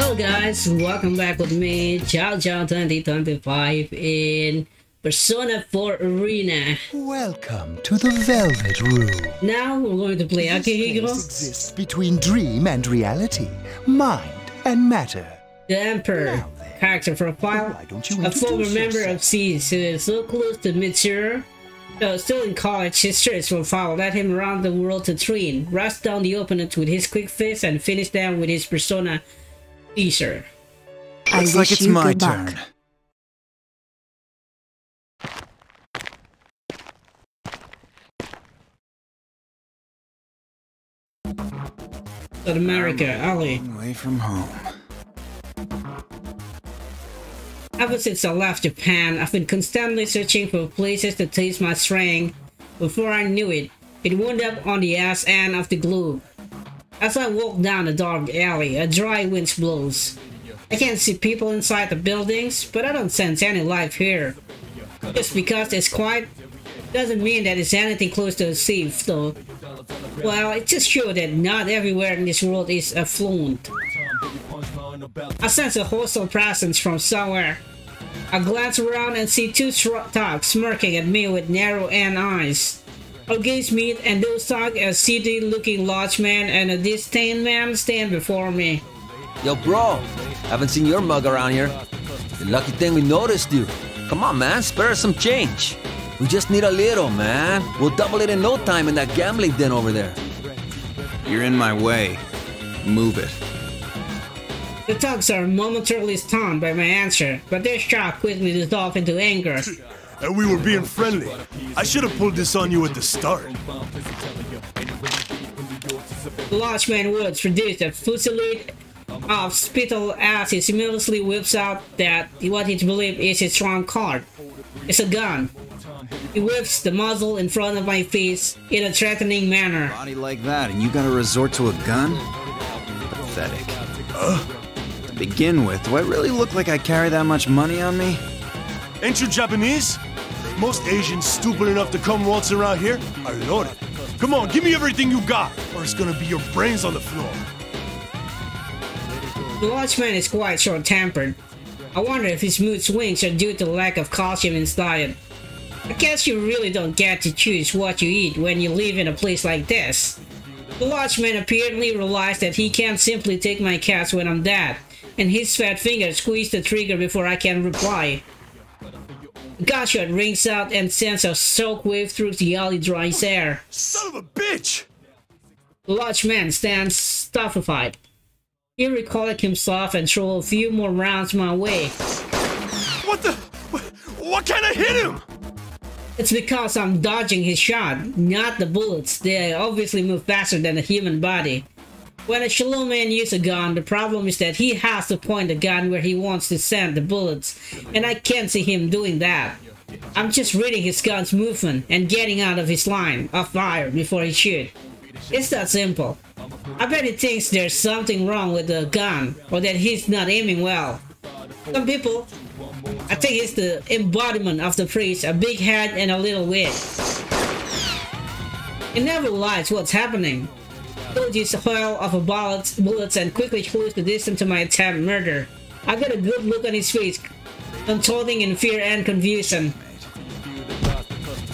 Hello guys, welcome back with me, Chow 2025 in Persona 4 Arena. Welcome to the Velvet Room. Now we're going to play Akihiko. This exists between dream and reality, mind and matter. The Emperor, character profile, a former member of SEED who is so close to mature. Though still in college, his search profile led him around the world to train, rush down the opponents with his quick fist, and finish them with his Persona teaser. Looks like it's my turn. South America, Ali. Away from home. Ever since I left Japan, I've been constantly searching for places to taste my strength. Before I knew it, it wound up on the ass end of the globe. As I walk down a dark alley, a dry wind blows. I can't see people inside the buildings, but I don't sense any life here. Just because it's quiet doesn't mean that it's anything close to safe, though. Well, it just shows that not everywhere in this world is affluent. I sense a hostile presence from somewhere. I glance around and see two thugs smirking at me with narrow-end eyes. Our gaze meet, and those thugs, a city-looking lodgeman and a disdained man, stand before me. Yo, bro, haven't seen your mug around here. The lucky thing we noticed you. Come on, man, spare us some change. We just need a little, man. We'll double it in no time in that gambling den over there. You're in my way. Move it. The thugs are momentarily stunned by my answer, but their shock quickly dissolves into anger. And we were being friendly. I should have pulled this on you at the start. The lodgeman Woods produced a fusillade of spittle as he simultaneously whips out that what he believes is his strong card. It's a gun. He whips the muzzle in front of my face in a threatening manner. Body like that, and you gotta resort to a gun? Pathetic. To begin with, do I really look like I carry that much money on me? Ain't you Japanese? Most Asians stupid enough to come waltz around here are loaded. Come on, give me everything you got, or it's gonna be your brains on the floor. The watchman is quite short-tempered. I wonder if his mood swings are due to lack of calcium in his diet. I guess you really don't get to choose what you eat when you live in a place like this. The watchman apparently realized that he can't simply take my cats when I'm dead, and his fat finger squeezed the trigger before I can reply. The gunshot rings out and sends a shockwave through the alley, dries air. Son of a bitch! The lodgeman stands stupefied. He recollects himself and throws a few more rounds my way. What the? What kind of hit him? It's because I'm dodging his shot, not the bullets. They obviously move faster than the human body. When a shallow man uses a gun, the problem is that he has to point the gun where he wants to send the bullets, and I can't see him doing that. I'm just reading his gun's movement and getting out of his line of fire before he shoots. It's that simple. I bet he thinks there's something wrong with the gun, or that he's not aiming well. Some people, I think it's the embodiment of the priest, a big head and a little wig. He never realizes what's happening. Dodges a pile of bullets and quickly close the distance to my attempt murder. I get a good look on his face, contorting in fear and confusion.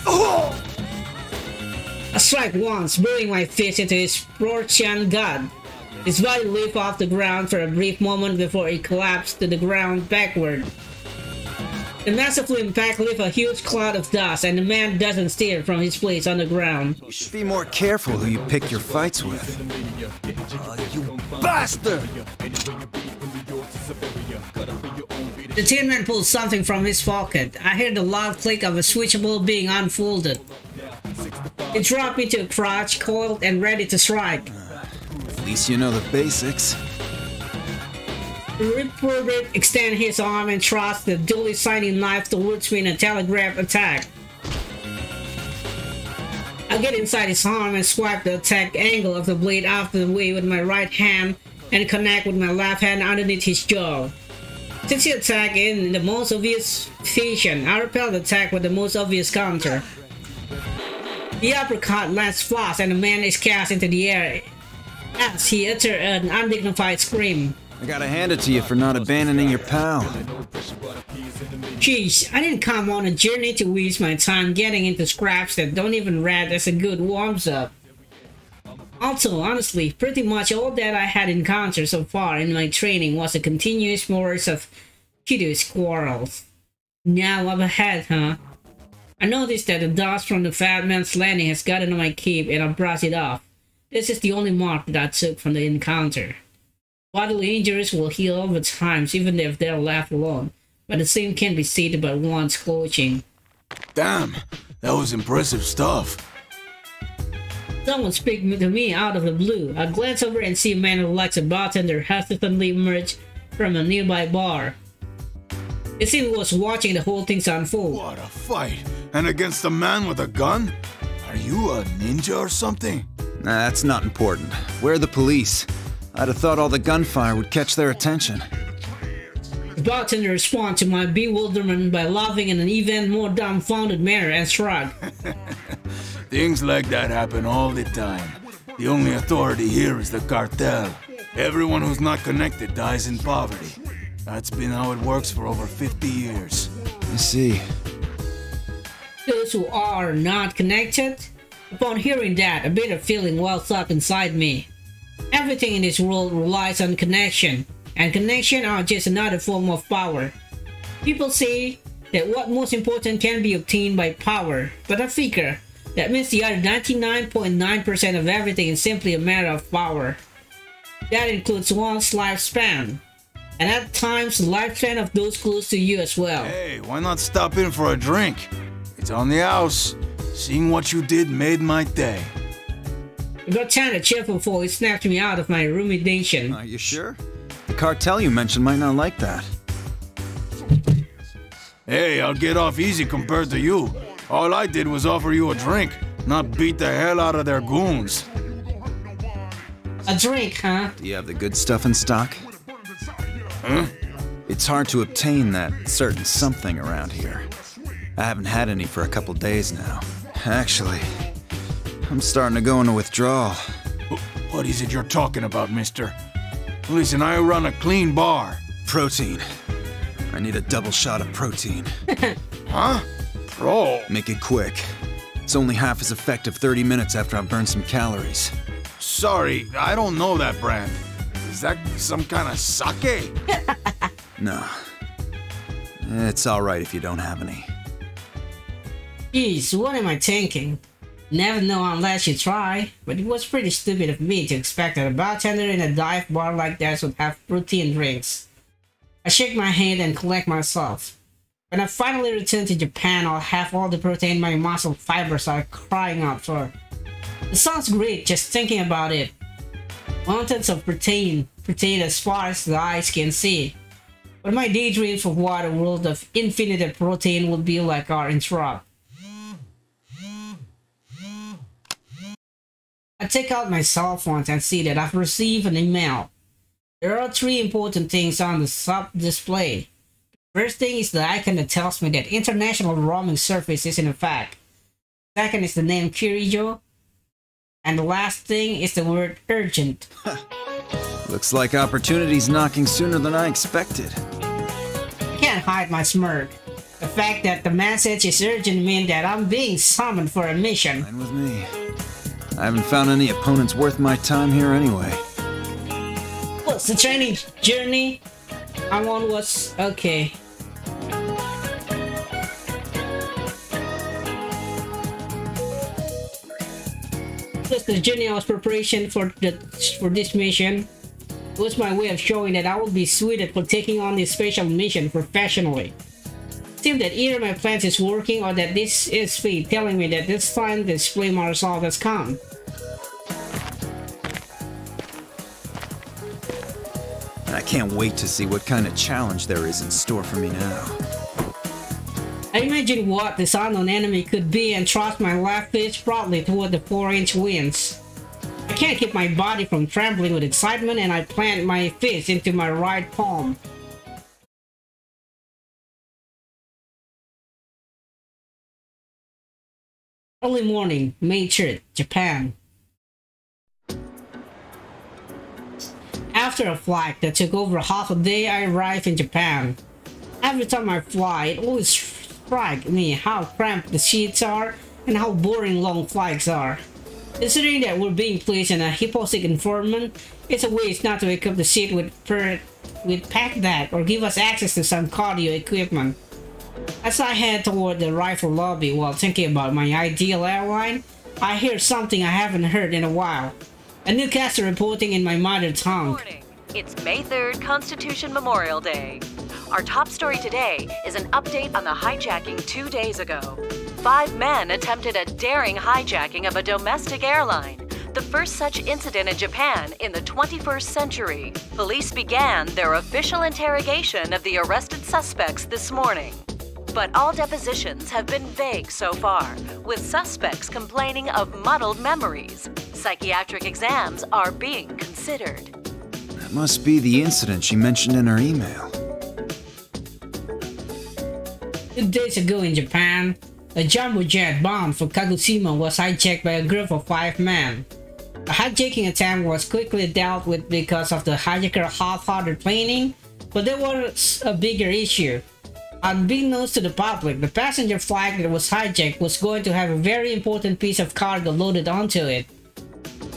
Oh! I strike once, burying my fist into his Protean god. His body leaped off the ground for a brief moment before it collapsed to the ground backward. The massive impact left a huge cloud of dust, and the man doesn't stir from his place on the ground. You should be more careful who you pick your fights with. You bastard! The Tin Man pulls something from his pocket. I hear the loud click of a switchable being unfolded. It dropped me to a crouch, coiled and ready to strike. At least you know the basics. The reporter extends his arm and thrusts the duly shining knife towards me in a telegraph attack. I get inside his arm and swipe the attack angle of the blade out of the way with my right hand and connect with my left hand underneath his jaw. Since he attacked in the most obvious fashion, I repel the attack with the most obvious counter. The uppercut lands flush and the man is cast into the air as he utters an undignified scream. I gotta hand it to you for not abandoning your pal. Jeez, I didn't come on a journey to waste my time getting into scraps that don't even rate as a good warms-up. Also, honestly, pretty much all that I had encountered so far in my training was a continuous morris of curious quarrels. Now up ahead, huh? I noticed that the dust from the Fat Man's Landing has gotten on my cape and I brushed it off. This is the only mark that I took from the encounter. Bodily injuries will heal over time even if they're left alone, but the same can be said about one's coaching. Damn, that was impressive stuff. Someone speak to me out of the blue. I glance over and see a man who likes a bartender hesitantly emerge from a nearby bar. It seemed he was watching the whole thing unfold. What a fight! And against a man with a gun? Are you a ninja or something? Nah, that's not important. Where are the police? I'd have thought all the gunfire would catch their attention. The bartender responded to my bewilderment by laughing in an even more dumbfounded manner and shrugged. Things like that happen all the time. The only authority here is the cartel. Everyone who's not connected dies in poverty. That's been how it works for over 50 years. I see. Those who are not connected? Upon hearing that, a bitter feeling wells up inside me. Everything in this world relies on connection, and connection are just another form of power. People say that what most important can be obtained by power, but I figure that means the other 99.9% of everything is simply a matter of power. That includes one's lifespan, and at times the lifespan of those close to you as well. Hey, why not stop in for a drink? It's on the house. Seeing what you did made my day. The bartender cheerful voice snapped me out of my rumination. Are you sure? The cartel you mentioned might not like that. Hey, I'll get off easy compared to you. All I did was offer you a drink, not beat the hell out of their goons. A drink, huh? Do you have the good stuff in stock? Huh? It's hard to obtain that certain something around here. I haven't had any for a couple days now. Actually, I'm starting to go into withdrawal. What is it you're talking about, mister? Listen, I run a clean bar. Protein. I need a double shot of protein. Huh? Bro. Make it quick. It's only half as effective 30 minutes after I've burned some calories. Sorry, I don't know that brand. Is that some kind of sake? No. It's alright if you don't have any. Jeez, what am I thinking? Never know unless you try, but it was pretty stupid of me to expect that a bartender in a dive bar like that would have protein drinks. I shake my head and collect myself. When I finally return to Japan, I'll have all the protein my muscle fibers are crying out for. It sounds great just thinking about it. Mountains of protein as far as the eyes can see. But my daydreams of what a world of infinite protein would be like are interrupted. I take out my cell phone and see that I've received an email. There are 3 important things on the sub-display. First thing is the icon that tells me that international roaming service is in effect. Second is the name Kirijo. And the last thing is the word urgent. Looks like opportunity's knocking sooner than I expected. I can't hide my smirk. The fact that the message is urgent means that I'm being summoned for a mission. Fine with me. I haven't found any opponents worth my time here anyway. What's the training journey? I'm on was okay. Plus the journey I was preparation for this mission was my way of showing that I would be suited for taking on this special mission professionally. It seems that either my plans is working or that this is fate telling me that this time the display result has come. I can't wait to see what kind of challenge there is in store for me now. I imagine what this unknown enemy could be and thrust my left fist proudly toward the 4-inch winds. I can't keep my body from trembling with excitement and I plant my fist into my right palm. Early morning, May 3rd, Japan. After After a flight that took over half a day, I arrived in Japan. Every time I fly, it always strikes me how cramped the seats are and how boring long flights are. Considering that we're being placed in a hypoxic environment, it's a waste not to equip the seat with pack that or give us access to some cardio equipment. As I head toward the rifle lobby while thinking about my ideal airline, I hear something I haven't heard in a while. A newscaster reporting in my mother tongue. Morning. It's May 3rd, Constitution Memorial Day. Our top story today is an update on the hijacking 2 days ago. 5 men attempted a daring hijacking of a domestic airline, the first such incident in Japan in the 21st century. Police began their official interrogation of the arrested suspects this morning. But all depositions have been vague so far, with suspects complaining of muddled memories. Psychiatric exams are being considered. That must be the incident she mentioned in her email. 2 days ago in Japan, a jumbo jet bound for Kagoshima was hijacked by a group of 5 men. The hijacking attempt was quickly dealt with because of the hijacker half-hearted planning, but there was a bigger issue. Unbeknownst to the public, the passenger flight that was hijacked was going to have a very important piece of cargo loaded onto it.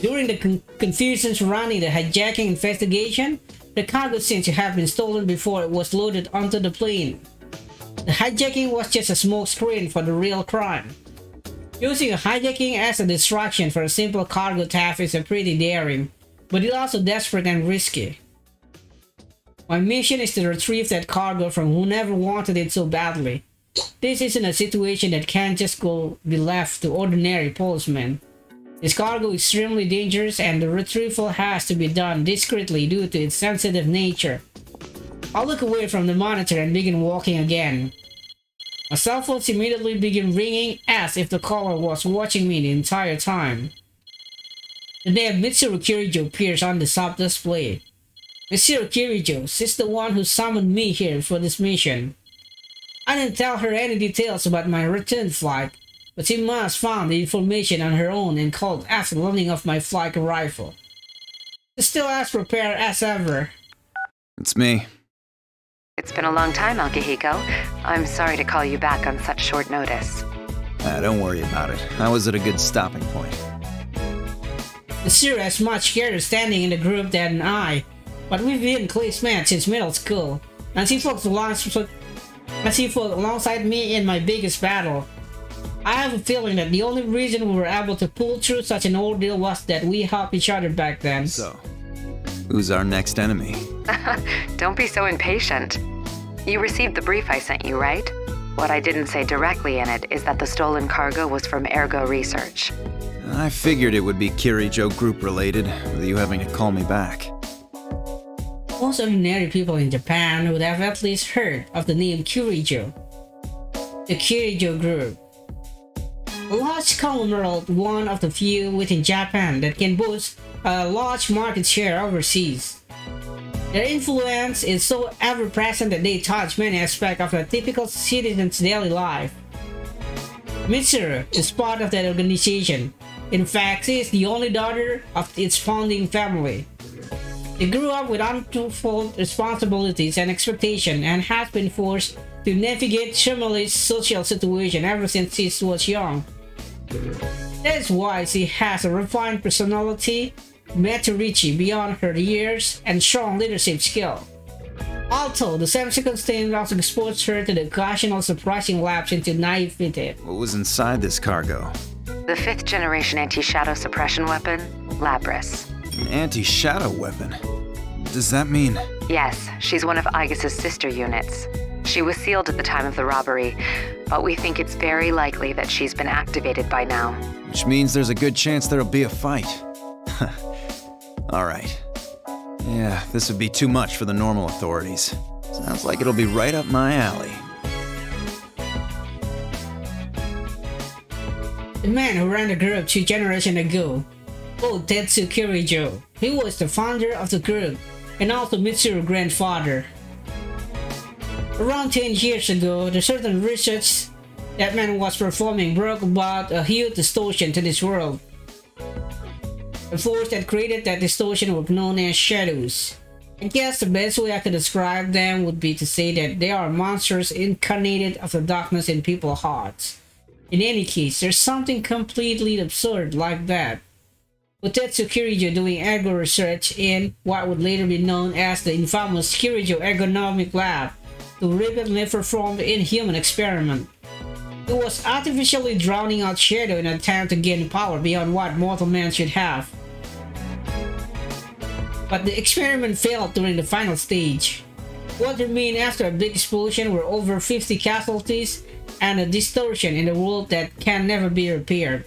During the confusion surrounding the hijacking investigation, the cargo seems to have been stolen before it was loaded onto the plane. The hijacking was just a smokescreen for the real crime. Using a hijacking as a distraction for a simple cargo theft is pretty daring, but it's also desperate and risky. My mission is to retrieve that cargo from whoever wanted it so badly. This isn't a situation that can't just be left to ordinary policemen. This cargo is extremely dangerous and the retrieval has to be done discreetly due to its sensitive nature. I look away from the monitor and begin walking again. My cell phone immediately began ringing as if the caller was watching me the entire time. The name Mitsuru Kirijo appears on the sub-display. Mitsuru Kirijo, she's the one who summoned me here for this mission. I didn't tell her any details about my return flight, but she must found the information on her own and called after learning of my flight arrival. She's still as prepared as ever. It's me. It's been a long time, Akihiko. I'm sorry to call you back on such short notice. Don't worry about it. I was at a good stopping point. Mitsuru has much greater standing in the group than I, but we've been classmates since middle school, and she fought alongside me in my biggest battle. I have a feeling that the only reason we were able to pull through such an ordeal was that we helped each other back then. So, who's our next enemy? Don't be so impatient. You received the brief I sent you, right? What I didn't say directly in it is that the stolen cargo was from Ergo Research. I figured it would be Kirijo group related, with you having to call me back. Most ordinary people in Japan would have at least heard of the name Kirijo. The Kirijo group. A large conglomerate, one of the few within Japan that can boast a large market share overseas. Their influence is so ever-present that they touch many aspects of a typical citizen's daily life. Mitsuru is part of that organization. In fact, she is the only daughter of its founding family. She grew up with untold responsibilities and expectations and has been forced to navigate similar social situation ever since she was young. That's why she has a refined personality, maturity beyond her years, and strong leadership skill. Also, the same circumstance also exposed her to the occasional surprising lapse into naivete. What was inside this cargo? The 5th generation anti-shadow suppression weapon, Labrys. An anti-shadow weapon? Does that mean... Yes, she's one of Aegis's sister units. She was sealed at the time of the robbery, but we think it's very likely that she's been activated by now. Which means there's a good chance there'll be a fight. Alright. Yeah, this would be too much for the normal authorities. Sounds like it'll be right up my alley. The man who ran the group 2 generations ago, Tetsu Kirijo. He was the founder of the group and also Mitsuru's grandfather. Around 10 years ago, the certain research that man was performing brought about a huge distortion to this world. The force that created that distortion was known as shadows. I guess the best way I could describe them would be to say that they are monsters incarnated of the darkness in people's hearts. In any case, there's something completely absurd like that. With Tetsu Kirijo doing ergo research in what would later be known as the infamous Kirijo Ergonomic Lab to rapidly perform the inhuman experiment. He was artificially drowning out Shadow in an attempt to gain power beyond what mortal man should have. But the experiment failed during the final stage. What remained after a big explosion were over 50 casualties and a distortion in the world that can never be repaired.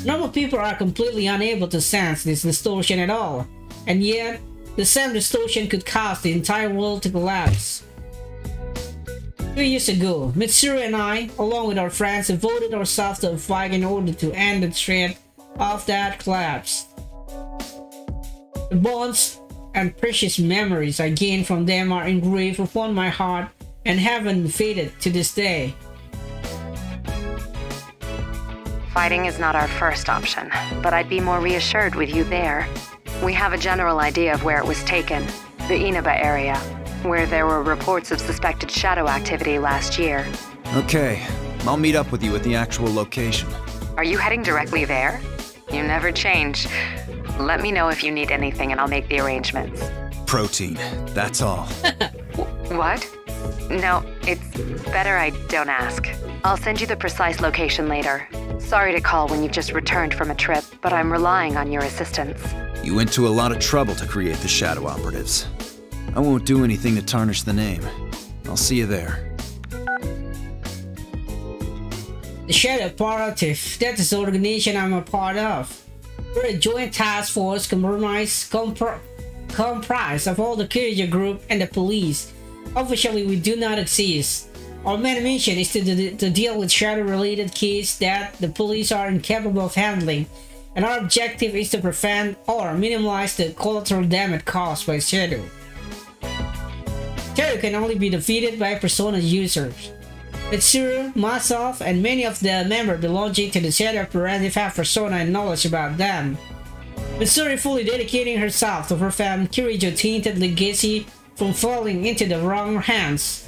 Normal people are completely unable to sense this distortion at all, and yet, the same distortion could cause the entire world to collapse. 2 years ago, Mitsuru and I, along with our friends, devoted ourselves to a fight in order to end the threat of that collapse. The bonds and precious memories I gained from them are engraved upon my heart and haven't faded to this day. Fighting is not our first option, but I'd be more reassured with you there. We have a general idea of where it was taken, the Inaba area, where there were reports of suspected shadow activity last year. Okay, I'll meet up with you at the actual location. Are you heading directly there? You never change. Let me know if you need anything and I'll make the arrangements. Protein, that's all. What? No, it's better I don't ask. I'll send you the precise location later. Sorry to call when you've just returned from a trip, but I'm relying on your assistance. You went to a lot of trouble to create the Shadow Operatives. I won't do anything to tarnish the name. I'll see you there. The Shadow Operative, that is the organization I'm a part of. We're a joint task force comprised of all the Kirijo group and the police. Officially, we do not exist. Our main mission is to deal with shadow-related cases that the police are incapable of handling, and our objective is to prevent or minimize the collateral damage caused by Shadow. Shadow can only be defeated by Persona users. Mitsuru, myself, and many of the members belonging to the Shadow Operative have Persona and knowledge about them. Mitsuru fully dedicating herself to prevent Kirijo-tainted legacy from falling into the wrong hands.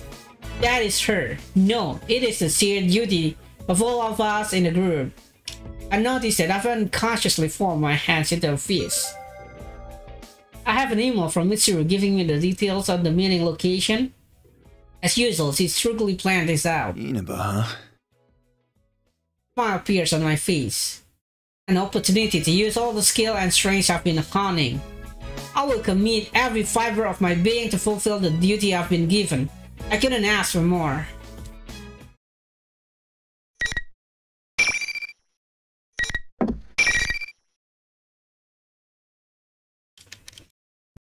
That is her. No, it is the shared duty of all of us in the group. I noticed that I've unconsciously formed my hands into a fist. I have an email from Mitsuru giving me the details of the meeting location. As usual, she strictly planned this out. Inaba, huh? A smile appears on my face. An opportunity to use all the skill and strength I've been honing. I will commit every fiber of my being to fulfill the duty I've been given. I couldn't ask for more.